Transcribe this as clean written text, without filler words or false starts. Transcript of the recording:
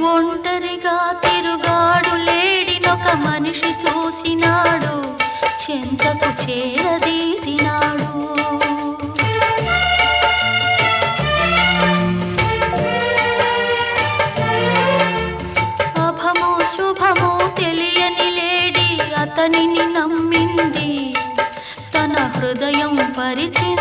ఒంటరిగా తిరుగాడు లేడినొక మనిషి చూసినాడు, చెంతకు చేరదీసినాడు. అభము శుభము తెలియని లేడి అతనిని నమ్మింది, తన హృదయం పరిచింది.